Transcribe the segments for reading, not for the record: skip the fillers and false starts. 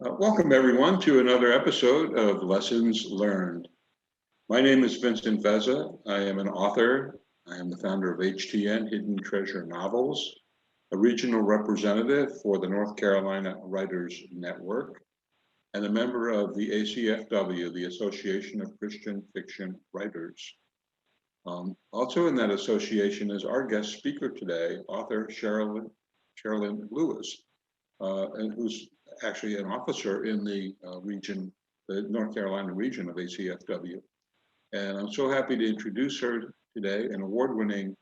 Welcome, everyone, to another episode of Lessons Learned. My name is Vincent Veza. I am an author. I am the founder of HTN, Hidden Treasure Novels, a regional representative for the North Carolina Writers Network, and a member of the ACFW, the Association of Christian Fiction Writers. Also in that association is our guest speaker today, author Sherilyn Lewis, and who's actually an officer in the region, the North Carolina region of ACFW. And I'm so happy to introduce her today, an award-winning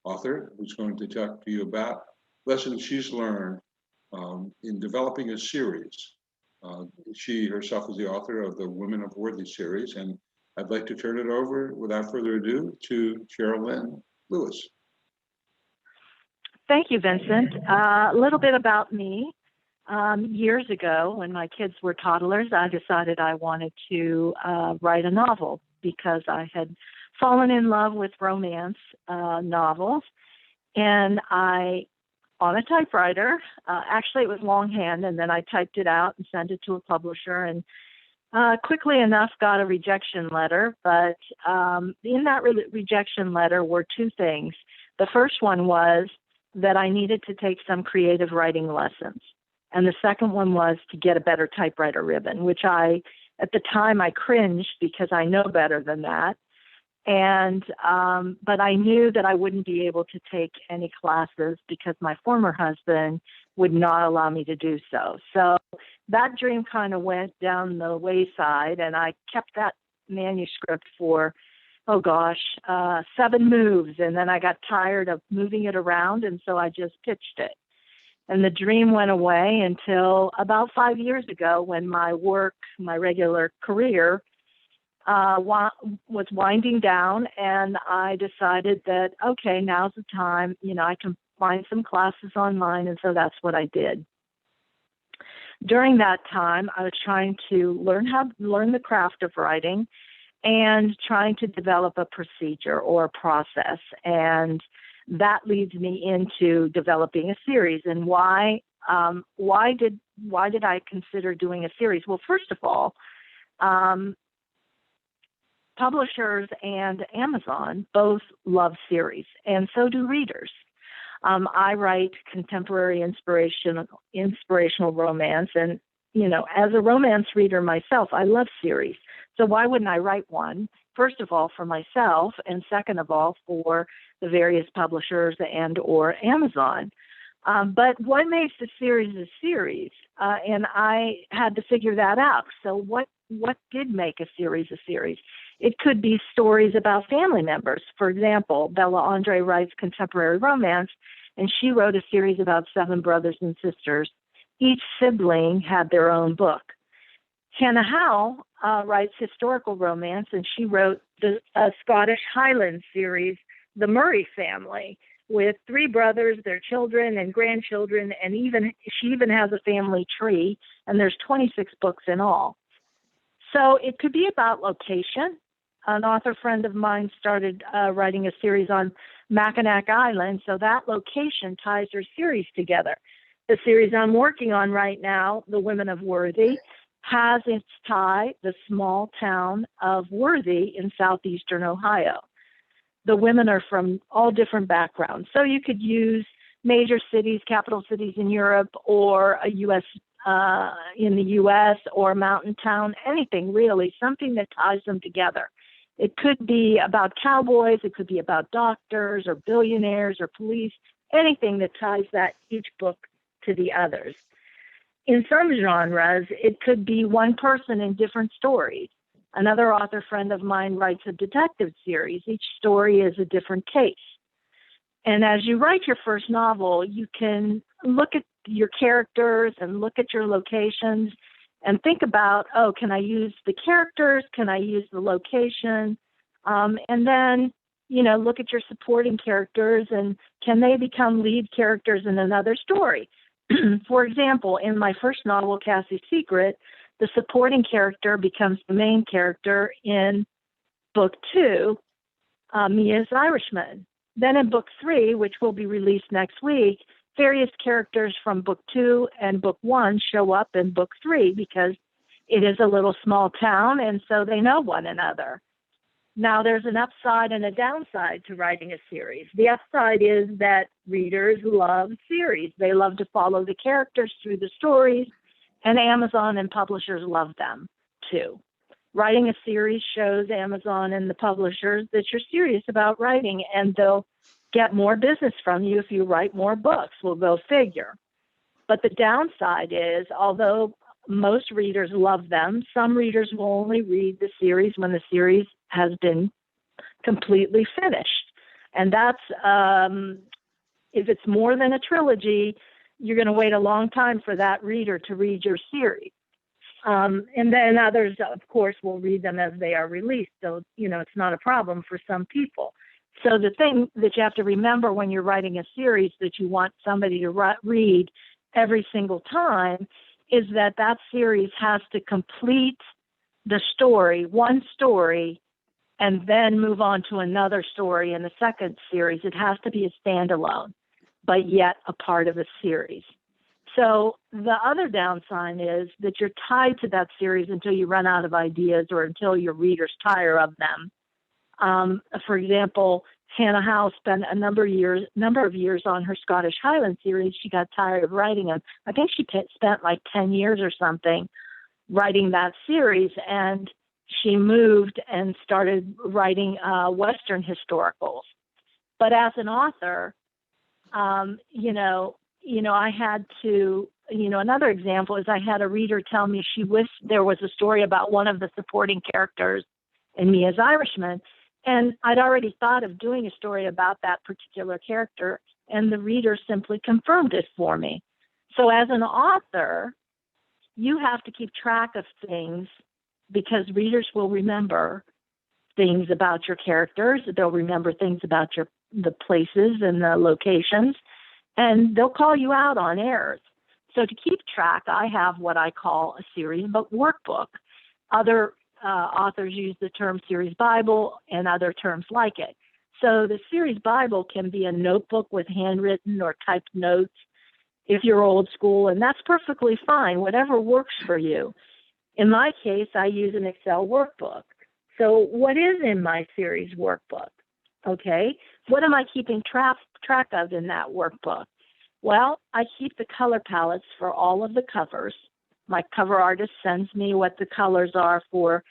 author who's going to talk to you about lessons she's learned in developing a series. She herself is the author of the Women of Worthy series, and I'd like to turn it over, without further ado, to Sherilyn Lewis. Thank you, Vincent. A little bit about me. Years ago, when my kids were toddlers, I decided I wanted to write a novel because I had fallen in love with romance novels. And on a typewriter, actually it was longhand, and then I typed it out and sent it to a publisher, and quickly enough got a rejection letter. But in that rejection letter were two things. The first one was that I needed to take some creative writing lessons. And the second one was to get a better typewriter ribbon, which at the time I cringed because I know better than that. And, but I knew that I wouldn't be able to take any classes because my former husband would not allow me to do so. So that dream kind of went down the wayside, and I kept that manuscript for, 7 moves. And then I got tired of moving it around, and so I just pitched it. And the dream went away until about 5 years ago when my regular career, was winding down, and I decided that, okay, now's the time, I can find some classes online, and so that's what I did. During that time, I was trying to learn the craft of writing and trying to develop a procedure or a process, and that leads me into developing a series. And why did I consider doing a series? Well, first of all, publishers and Amazon both love series, and so do readers. I write contemporary inspirational romance, and as a romance reader myself, I love series. So why wouldn't I write one? First of all, for myself, and second of all, for the various publishers and or Amazon. But what makes a series a series? And I had to figure that out. So what did make a series a series? It could be stories about family members. For example, Bella Andre writes contemporary romance, and she wrote a series about 7 brothers and sisters. Each sibling had their own book. Hannah Howe writes historical romance, and she wrote the Scottish Highland series, The Murray Family, with 3 brothers, their children and grandchildren, and she even has a family tree, and there's 26 books in all. So it could be about location. An author friend of mine started writing a series on Mackinac Island, so that location ties her series together. The series I'm working on right now, The Women of Worthy, has its tie, the small town of Worthy in southeastern Ohio. The women are from all different backgrounds. So you could use major cities, capital cities in Europe, or a in the U.S., or a mountain town, anything really, something that ties them together. It could be about cowboys, it could be about doctors or billionaires or police, anything that ties each book to the others. In some genres, it could be one person in different stories. Another author friend of mine writes a detective series. Each story is a different case. And as you write your first novel, you can look at your characters and look at your locations and think about, can I use the characters? Can I use the location? And then, look at your supporting characters, and can they become lead characters in another story? For example, in my first novel, Cassie's Secret, the supporting character becomes the main character in book 2, Mia's Irishman. Then in book 3, which will be released next week, various characters from book 2 and book 1 show up in book 3 because it is a little small town, and so they know one another. Now, there's an upside and a downside to writing a series. The upside is that readers love series. They love to follow the characters through the stories, and Amazon and publishers love them too. Writing a series shows Amazon and the publishers that you're serious about writing, and they'll get more business from you if you write more books. Well, go figure. But the downside is, although most readers love them, some readers will only read the series when the series has been completely finished. And that's, if it's more than a trilogy, you're going to wait a long time for that reader to read your series. And then others, of course, will read them as they are released. So, it's not a problem for some people. So the thing that you have to remember when you're writing a series that you want somebody to read every single time is that that series has to complete the story, one story, and then move on to another story in the second series. It has to be a standalone, but yet a part of a series. So the other downside is that you're tied to that series until you run out of ideas or until your readers tire of them. For example, Hannah Howe spent a number of years on her Scottish Highland series. She got tired of writing them. I think she spent like 10 years or something writing that series, and she moved and started writing Western historicals. But as an author, I had to, another example is I had a reader tell me she wished there was a story about one of the supporting characters in Mia's Irishman. And I'd already thought of doing a story about that particular character, and the reader simply confirmed it for me. So as an author, you have to keep track of things because readers will remember things about your characters. They'll remember things about the places and the locations, and they'll call you out on errors. So to keep track, I have what I call a series workbook. Other authors use the term series Bible and other terms like it. So the series Bible can be a notebook with handwritten or typed notes if you're old school, and that's perfectly fine, whatever works for you. In my case, I use an Excel workbook. So what is in my series workbook? Okay, what am I keeping track of in that workbook? Well, I keep the color palettes for all of the covers. My cover artist sends me what the colors are for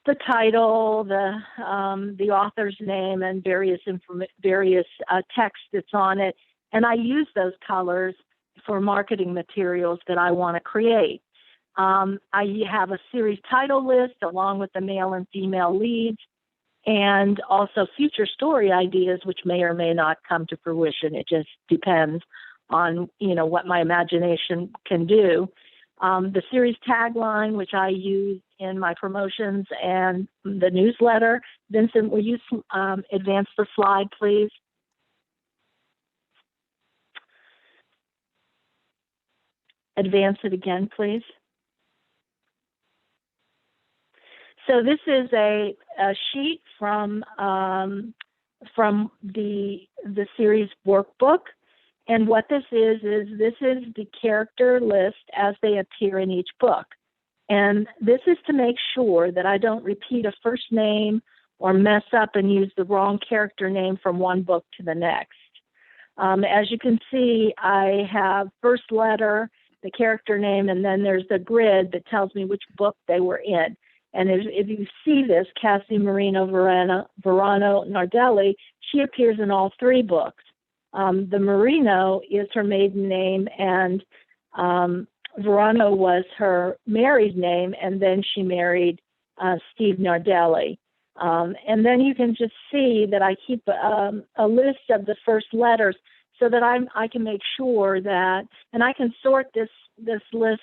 the title, the author's name, and various text that's on it. And I use those colors for marketing materials that I want to create. I have a series title list along with the male and female leads, and also future story ideas, which may or may not come to fruition. It just depends on, what my imagination can do. The series tagline, which I use in my promotions and the newsletter. Vincent, will you advance the slide, please? Advance it again, please. So this is a sheet from the series workbook. And what this is the character list as they appear in each book. And this is to make sure that I don't repeat a first name or mess up and use the wrong character name from one book to the next. As you can see, I have first letter, the character name, and then there's the grid that tells me which book they were in. And if you see this, Cassie Marino Verano Nardelli, she appears in all three books. The Marino is her maiden name, and Verano was her married name, and then she married Steve Nardelli. And then you can just see that I keep a list of the first letters so that I can make sure that, and I can sort this list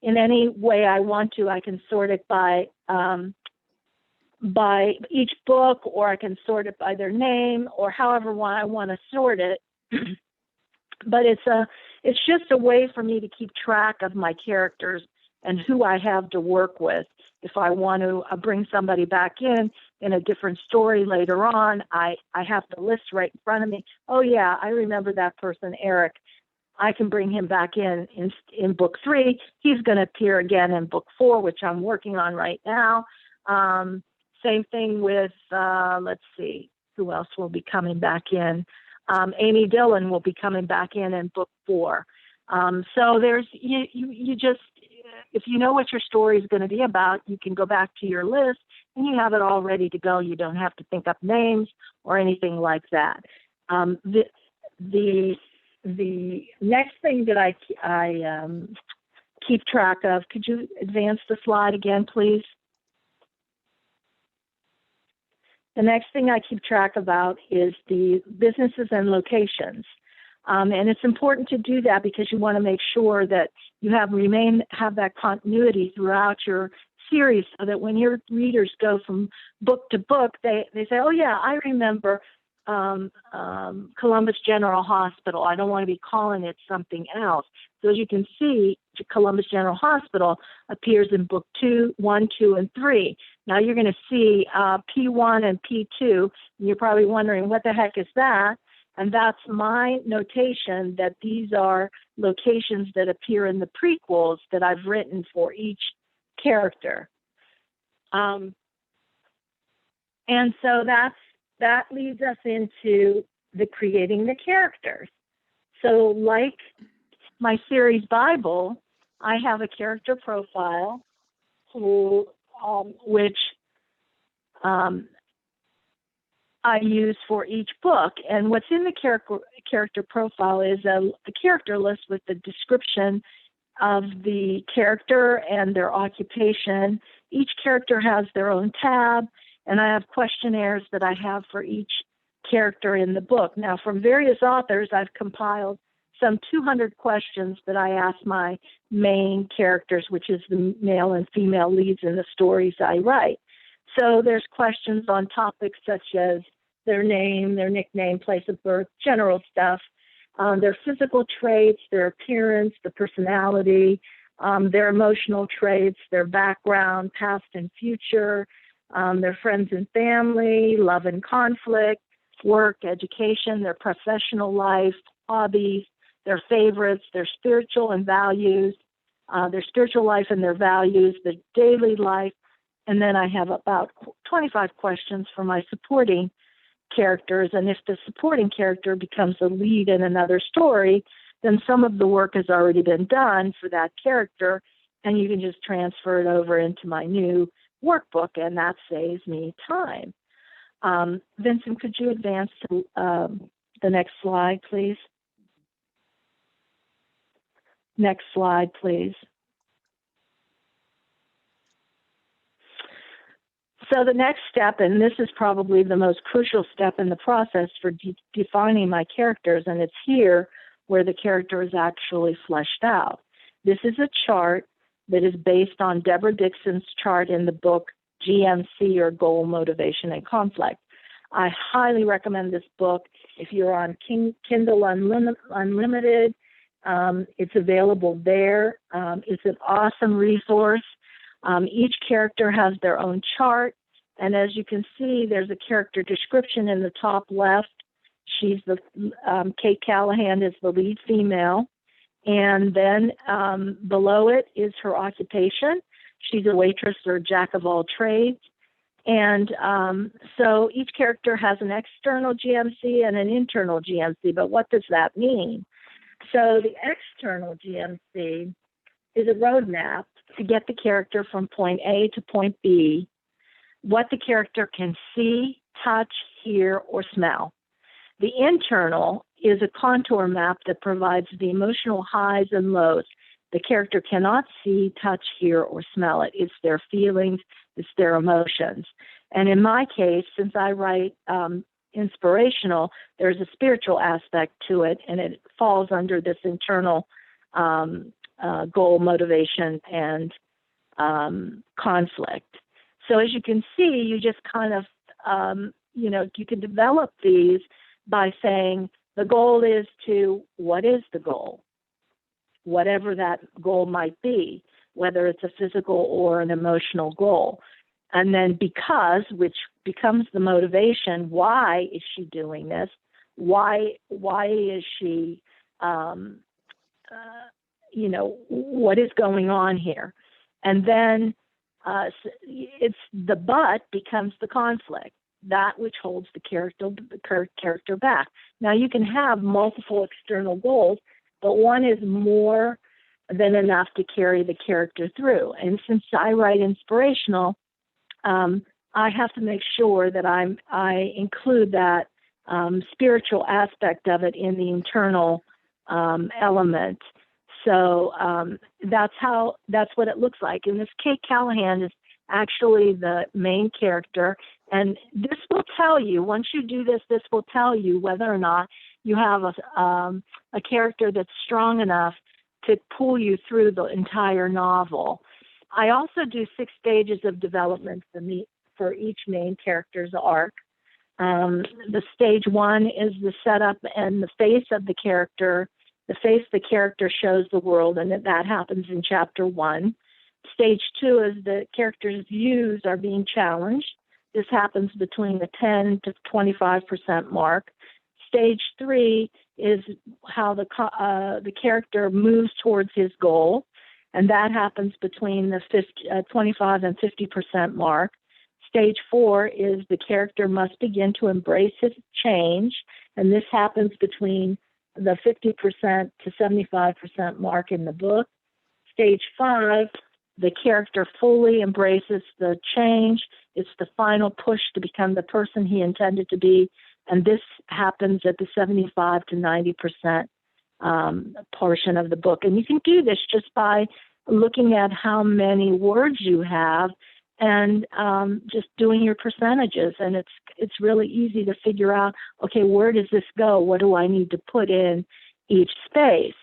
in any way I want to. I can sort it by each book, or I can sort it by their name, or however I want to sort it. But it's just a way for me to keep track of my characters and who I have to work with. If I want to bring somebody back in, in a different story later on, I have the list right in front of me. Oh yeah, I remember that person, Eric. I can bring him back in book 3. He's going to appear again in book 4, which I'm working on right now. Same thing with, let's see, who else will be coming back in? Amy Dillon will be coming back in book 4. So there's, you just, if you know what your story is going to be about, you can go back to your list and you have it all ready to go. You don't have to think up names or anything like that. The next thing that I keep track of, could you advance the slide again, please? The next thing I keep track about is the businesses and locations. And it's important to do that because you want to make sure that you have that continuity throughout your series, so that when your readers go from book to book, they say, oh yeah, I remember Columbus General Hospital. I don't want to be calling it something else. So as you can see, Columbus General Hospital appears in book 1, 2, and 3. Now you're going to see P1 and P2, and you're probably wondering, what the heck is that? And that's my notation that these are locations that appear in the prequels that I've written for each character. And so that leads us into the creating the characters. So like my series Bible, I have a character profile which I use for each book. And what's in the character profile is a character list with the description of the character and their occupation. Each character has their own tab, and I have questionnaires that I have for each character in the book. Now, from various authors, I've compiled some 200 questions that I ask my main characters, which is the male and female leads in the stories I write. So there's questions on topics such as their name, their nickname, place of birth, general stuff, their physical traits, their appearance, the personality, their emotional traits, their background, past and future, their friends and family, love and conflict, work, education, their professional life, hobbies, their favorites, their spiritual and values, their spiritual life and their values, the daily life. And then I have about 25 questions for my supporting characters. And if the supporting character becomes a lead in another story, then some of the work has already been done for that character, and you can just transfer it over into my new workbook, and that saves me time. Vincent, could you advance to the next slide, please? Next slide, please. So the next step, and this is probably the most crucial step in the process for defining my characters, and it's here where the character is actually fleshed out. This is a chart that is based on Deborah Dixon's chart in the book GMC, or Goal, Motivation, and Conflict. I highly recommend this book. If you're on Kindle Unlimited, it's available there. It's an awesome resource. Each character has their own chart, and as you can see, there's a character description in the top left. She's Kate Callahan is the lead female, and then below it is her occupation. She's a waitress or a jack of all trades. And so each character has an external GMC and an internal GMC, but what does that mean? So the external GMC is a roadmap to get the character from point A to point B, what the character can see, touch, hear, or smell. The internal is a contour map that provides the emotional highs and lows. The character cannot see, touch, hear, or smell it. It's their feelings, it's their emotions. And in my case, since I write inspirational, there's a spiritual aspect to it, and it falls under this internal goal, motivation, and conflict. So as you can see, you just kind of, you can develop these by saying the goal is to, what is the goal? Whatever that goal might be, whether it's a physical or an emotional goal. And then because, which becomes the motivation, why is she doing this? Why is she, what is going on here? And then it's the but becomes the conflict, that which holds the character back. Now, you can have multiple external goals, but one is more than enough to carry the character through. And since I write inspirational, I have to make sure that I include that spiritual aspect of it in the internal element. So that's what it looks like. And this Kate Callahan is actually the main character. And this will tell you, once you do this, this will tell you whether or not you have a character that's strong enough to pull you through the entire novel. I also do 6 stages of development for each main character's arc. The stage 1 is the setup and the face of the character. The face of the character shows the world, and that happens in chapter 1. Stage 2 is the character's views are being challenged. This happens between the 10 to 25% mark. Stage 3 is how the character moves towards his goal, and that happens between the 25 and 50% mark. Stage 4 is the character must begin to embrace his change, and this happens between the 50% to 75% mark in the book. Stage 5, the character fully embraces the change. It's the final push to become the person he intended to be, and this happens at the 75 to 90% portion of the book. And you can do this just by looking at how many words you have and just doing your percentages. And it's really easy to figure out, okay, where does this go? What do I need to put in each space?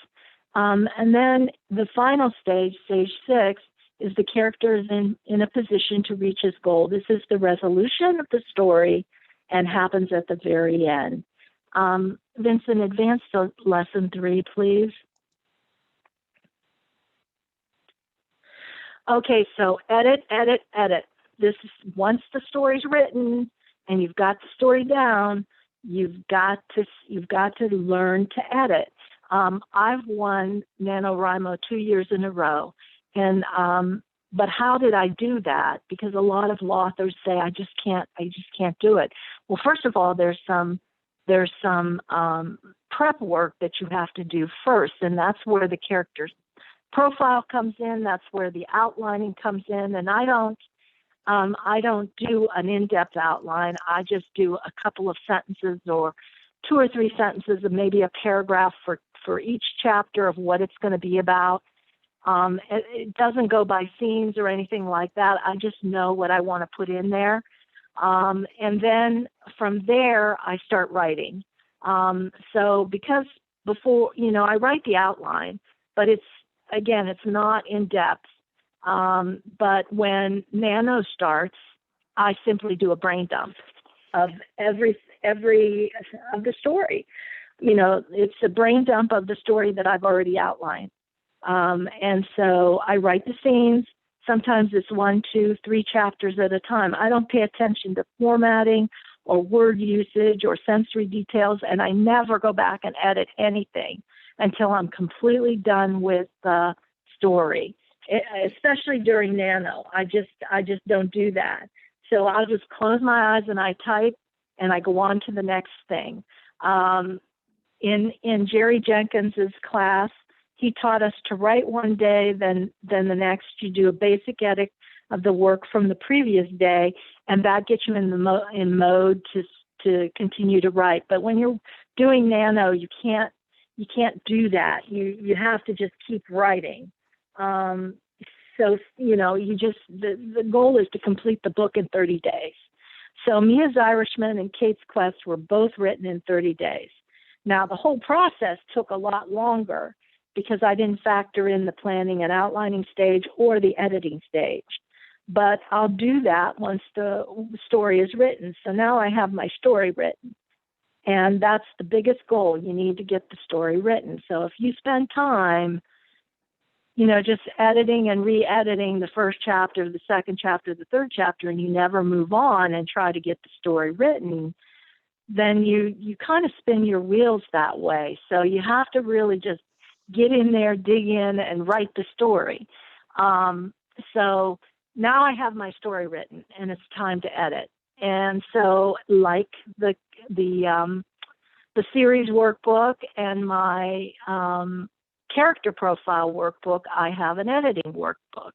And then the final stage, stage 6, is the character is in a position to reach his goal. This is the resolution of the story and happens at the very end. Vincent, advance to lesson 3, please. Okay, so edit. This is once the story's written and you've got the story down, you've got to learn to edit. I've won NaNoWriMo 2 years in a row, and but how did I do that? Because a lot of authors say I just can't do it. Well, first of all, there's some prep work that you have to do first, and that's where the character's profile comes in. That's where the outlining comes in, and I don't do an in-depth outline. I just do a couple of sentences or 2 or 3 sentences and maybe a paragraph for each chapter of what it's going to be about. It doesn't go by scenes or anything like that. I just know what I want to put in there. And then from there, I start writing. So because before, I write the outline, but it's not in depth. But when Nano starts, I simply do a brain dump of every of the story. It's a brain dump of the story that I've already outlined. And so I write the scenes. Sometimes it's 1, 2, 3 chapters at a time. I don't pay attention to formatting or word usage or sensory details, and I never go back and edit anything until I'm completely done with the story. Especially during Nano, I just don't do that. So I'll just close my eyes and I type, and I go on to the next thing. In Jerry Jenkins's class, he taught us to write one day, then the next you do a basic edit of the work from the previous day, and that gets you in mode to continue to write. But when you're doing Nano, you can't do that. You have to just keep writing. So the goal is to complete the book in 30 days. So Mia's Irishman and Kate's Quest were both written in 30 days. Now the whole process took a lot longer because I didn't factor in the planning and outlining stage or the editing stage. But I'll do that once the story is written. So now I have my story written. And that's the biggest goal. You need to get the story written. So if you spend time, just editing and re-editing the first chapter, the second chapter, the third chapter, and you never move on and try to get the story written, then you kind of spin your wheels that way. So you have to really just get in there, dig in, and write the story. So now I have my story written, and it's time to edit. And so, like the series workbook and my character profile workbook, I have an editing workbook.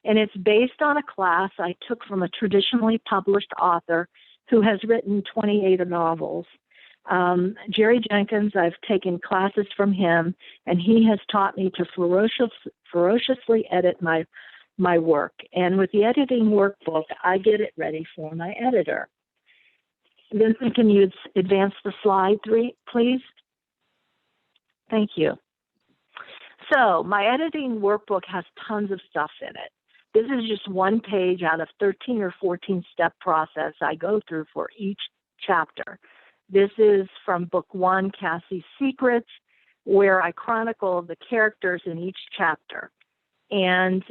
And it's based on a class I took from a traditionally published author who has written 28 novels. Jerry Jenkins, I've taken classes from him, and he has taught me to ferociously edit my work. And with the editing workbook, I get it ready for my editor. Vincent, can you advance the slide 3, please? Thank you. So my editing workbook has tons of stuff in it. This is just one page out of 13 or 14 step process I go through for each chapter. This is from book 1, Cassie's Secrets, where I chronicle the characters in each chapter. And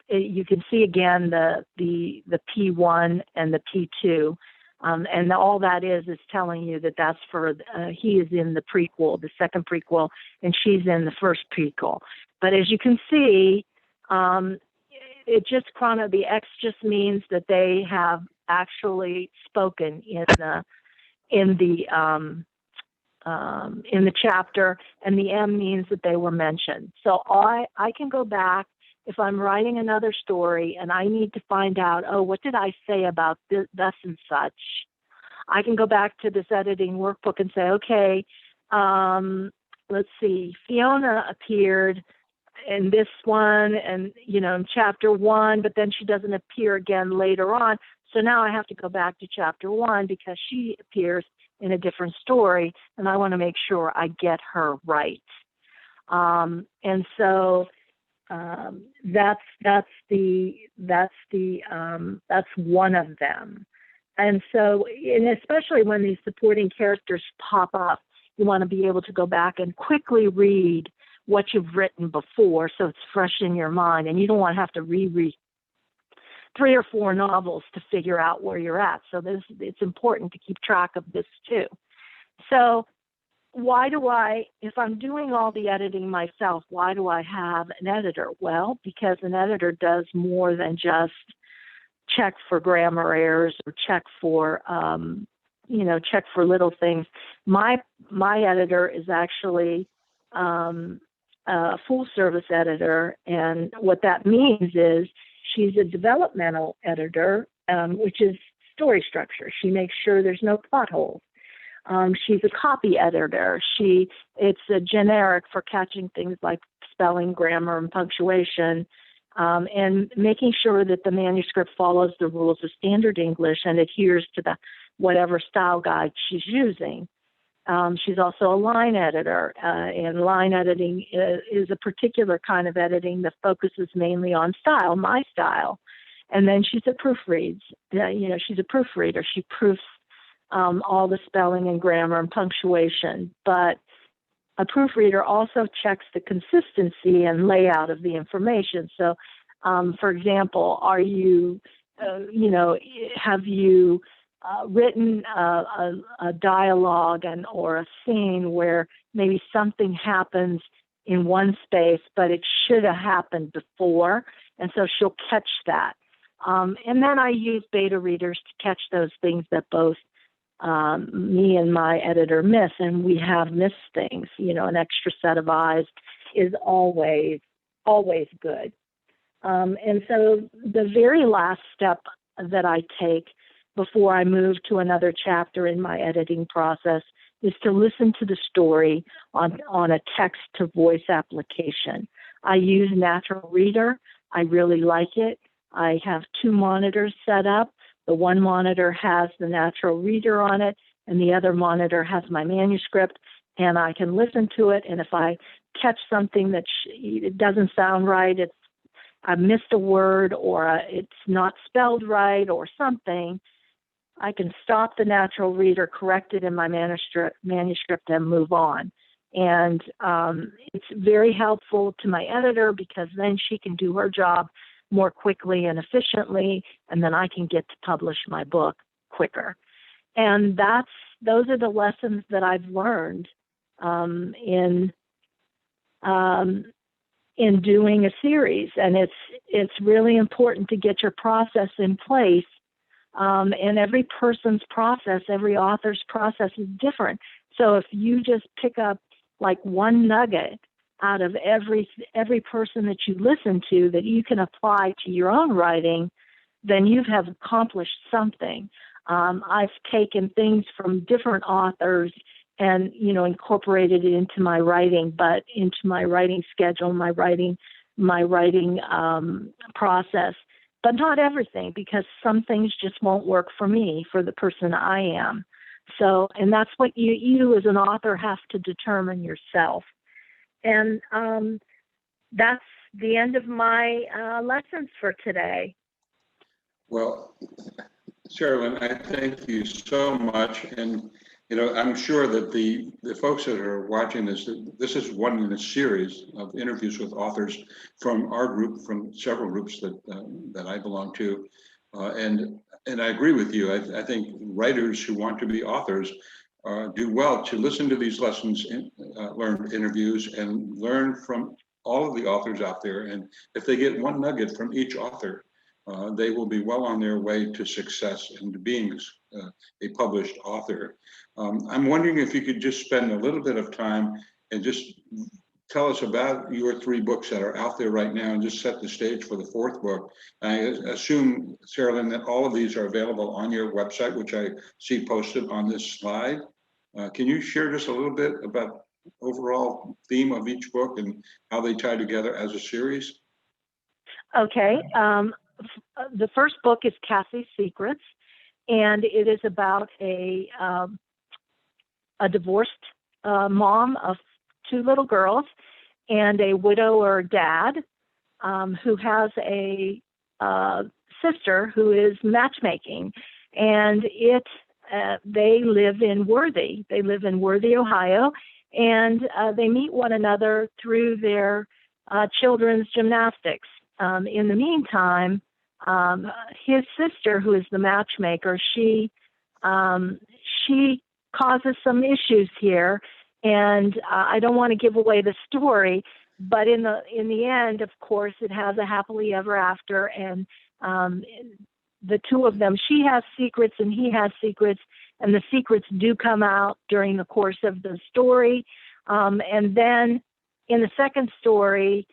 you can see again the P1 and the P2. And all that is telling you that that's for, he is in the prequel, the second prequel, and she's in the first prequel. But as you can see, it just the X just means that they have actually spoken in the chapter, and the M means that they were mentioned. So I can go back if I'm writing another story and I need to find out, what did I say about this and such? I can go back to this editing workbook and say, okay, let's see, Fiona appeared in this one and, in chapter 1, but then she doesn't appear again later on. So now I have to go back to chapter 1 because she appears in a different story, and I want to make sure I get her right. And so that's one of them. And so, and especially when these supporting characters pop up, you want to be able to go back and quickly read what you've written before, so it's fresh in your mind, and you don't want to have to reread 3 or 4 novels to figure out where you're at. So it's important to keep track of this too. So if I'm doing all the editing myself, why do I have an editor? Well, because an editor does more than just check for grammar errors or check for little things. My editor is actually a full service editor, and what that means is she's a developmental editor, which is story structure. She makes sure there's no plot holes. She's a copy editor. It's a generic for catching things like spelling, grammar, and punctuation, and making sure that the manuscript follows the rules of standard English and adheres to whatever style guide she's using. She's also a line editor, and line editing is a particular kind of editing that focuses mainly on style, my style. And then she's a proofreader. She's a proofreader. She proofs all the spelling and grammar and punctuation. But a proofreader also checks the consistency and layout of the information. So, for example, have you written a dialogue or a scene where maybe something happens in one space, but it should have happened before, and so she'll catch that. And then I use beta readers to catch those things that both me and my editor miss, and we have missed things. An extra set of eyes is always good. And so the very last step that I take before I move to another chapter in my editing process is to listen to the story on a text-to-voice application. I use Natural Reader. I really like it. I have 2 monitors set up. The one monitor has the Natural Reader on it, and the other monitor has my manuscript, and I can listen to it, and if I catch something that it doesn't sound right, I missed a word, or it's not spelled right or something, I can stop the Natural Reader, correct it in my manuscript, and move on. And it's very helpful to my editor because then she can do her job more quickly and efficiently, and then I can get to publish my book quicker. And those are the lessons that I've learned in doing a series. And it's really important to get your process in place. And every person's process, every author's process is different. So if you just pick up like one nugget out of every person that you listen to that you can apply to your own writing, then you have accomplished something. I've taken things from different authors and, incorporated it into my writing, but into my writing schedule, my writing process, but not everything, because some things just won't work for me, for the person I am. So, and that's what you as an author have to determine yourself. And that's the end of my lessons for today. Well, Sherilyn, I thank you so much. And, I'm sure that the folks that are watching this is one in a series of interviews with authors from our group, from several groups that I belong to. And I agree with you. I think writers who want to be authors do well to listen to these lessons, learn interviews, and learn from all of the authors out there. And if they get one nugget from each author, they will be well on their way to success and to being a published author. I'm wondering if you could just spend a little bit of time and just tell us about your 3 books that are out there right now, and just set the stage for the 4th book. I assume, Sherilyn, that all of these are available on your website, which I see posted on this slide. Can you share just a little bit about overall theme of each book and how they tie together as a series? Okay. The first book is Cassie's Secrets, and it is about a divorced mom of 2 little girls and a widower dad who has a sister who is matchmaking, and they live in Worthy. They live in Worthy, Ohio, and they meet one another through their children's gymnastics. In the meantime, his sister, who is the matchmaker, she causes some issues here, and I don't want to give away the story, but in the end, of course, it has a happily ever after, and the 2 of them, she has secrets and he has secrets, and the secrets do come out during the course of the story. And then in the second story,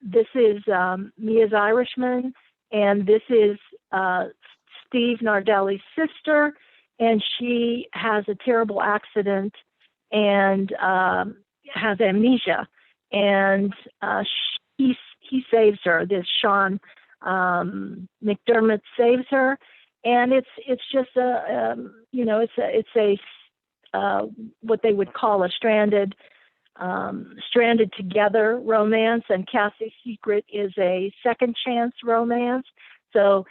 this is Mia's Irishman, and this is Steve Nardelli's sister, and she has a terrible accident and has amnesia, and he saves her. This Sean McDermott saves her, and it's just it's a what they would call a stranded together romance, and Cassie's Secret is a second chance romance. So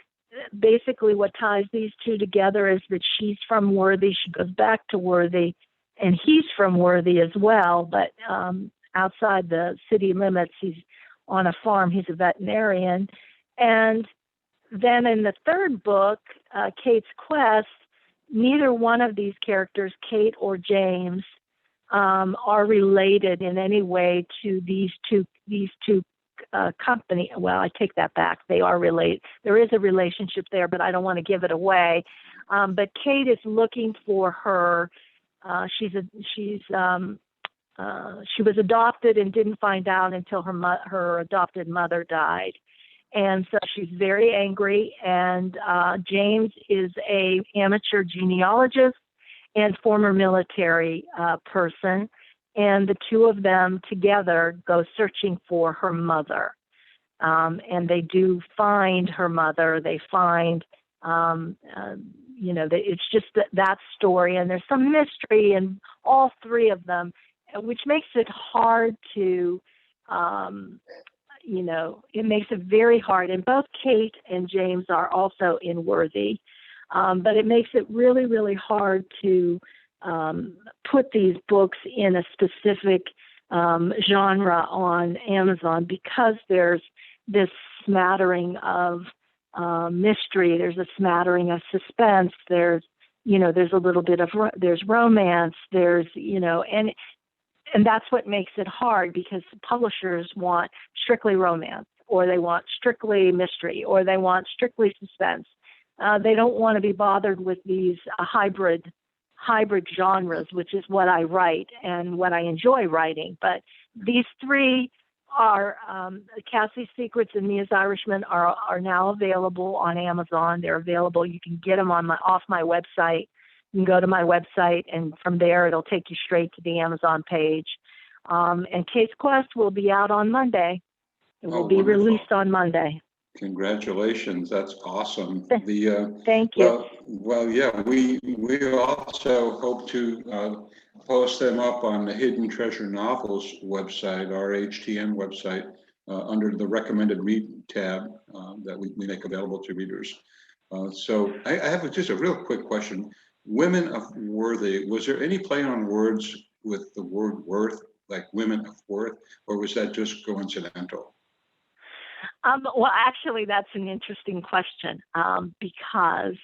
basically what ties these 2 together is that she's from Worthy, she goes back to Worthy, and he's from Worthy as well, but outside the city limits. He's on a farm, he's a veterinarian. And then in the 3rd book, Kate's Quest, neither one of these characters, Kate or James, are related in any way to these two company. Well, I take that back. They are related. There is a relationship there, but I don't want to give it away. But Kate is looking for her. She was adopted and didn't find out until her adopted mother died. And so she's very angry. And James is a amateur genealogist and former military person. And the 2 of them together go searching for her mother. And they do find her mother. They find, it's just that story. And there's some mystery in all 3 of them, which makes it hard to, it makes it very hard. And both Kate and James are also in Worthy. But it makes it really, really hard to put these books in a specific genre on Amazon because there's this smattering of mystery. There's a smattering of suspense. There's a little bit of there's romance. There's and that's what makes it hard because publishers want strictly romance, or they want strictly mystery, or they want strictly suspense. They don't want to be bothered with these hybrid genres, which is what I write and what I enjoy writing. But these three are Cassie's Secrets and Mia's Irishman are now available on Amazon. They're available. You can get them off my website. You can go to my website, and from there it'll take you straight to the Amazon page. And Case Quest will be out on Monday. It will be wonderful. released on Monday. Congratulations, that's awesome. Thank you. Well, yeah, we also hope to post them up on the Hidden Treasure Novels website, our HTN website, under the recommended read tab that we make available to readers. So I have just a real quick question. Women of Worthy, was there any play on words with the word worth, like women of worth, or was that just coincidental? Well, actually, that's an interesting question because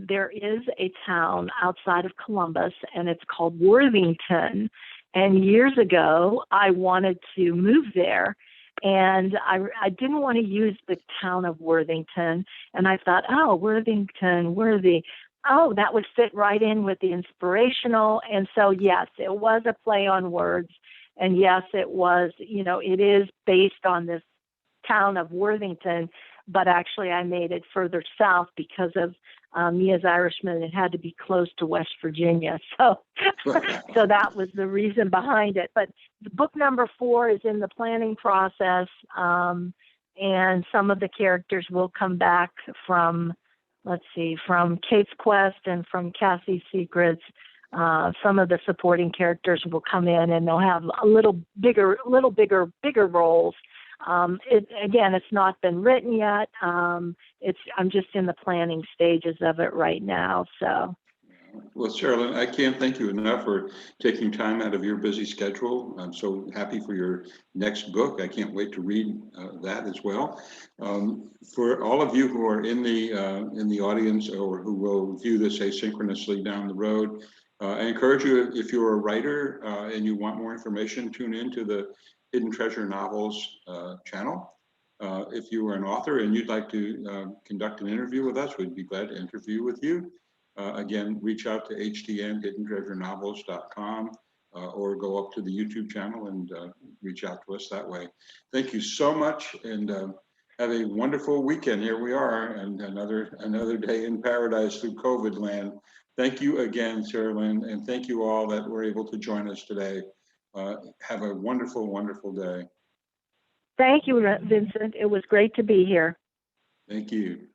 there is a town outside of Columbus, and it's called Worthington. And years ago, I wanted to move there, and I didn't want to use the town of Worthington. And I thought, oh, Worthington, Worthy. Oh, that would fit right in with the inspirational. And so, yes, it was a play on words. And yes, it was, it is based on this town of Worthington, but actually I made it further south because of Mia's Irishman. It had to be close to West Virginia. So so that was the reason behind it. But the book number 4 is in the planning process, and some of the characters will come back from Case Quest and from Cassie's Secrets. Some of the supporting characters will come in, and they'll have a little bigger roles. It's not been written yet. I'm just in the planning stages of it right now. So. Well, Sherilyn, I can't thank you enough for taking time out of your busy schedule. I'm so happy for your next book. I can't wait to read that as well. For all of you who are in the audience or who will view this asynchronously down the road, I encourage you, if you're a writer and you want more information, tune into the Hidden Treasure Novels channel. If you are an author and you'd like to conduct an interview with us, we'd be glad to interview with you. Again, reach out to HTN, hiddentreasurenovels.com, or go up to the YouTube channel and reach out to us that way. Thank you so much, and have a wonderful weekend. Here we are, and another day in paradise through COVID land. Thank you again, Sherilyn, and thank you all that were able to join us today. Have a wonderful, wonderful day. Thank you, Vincent. It was great to be here. Thank you.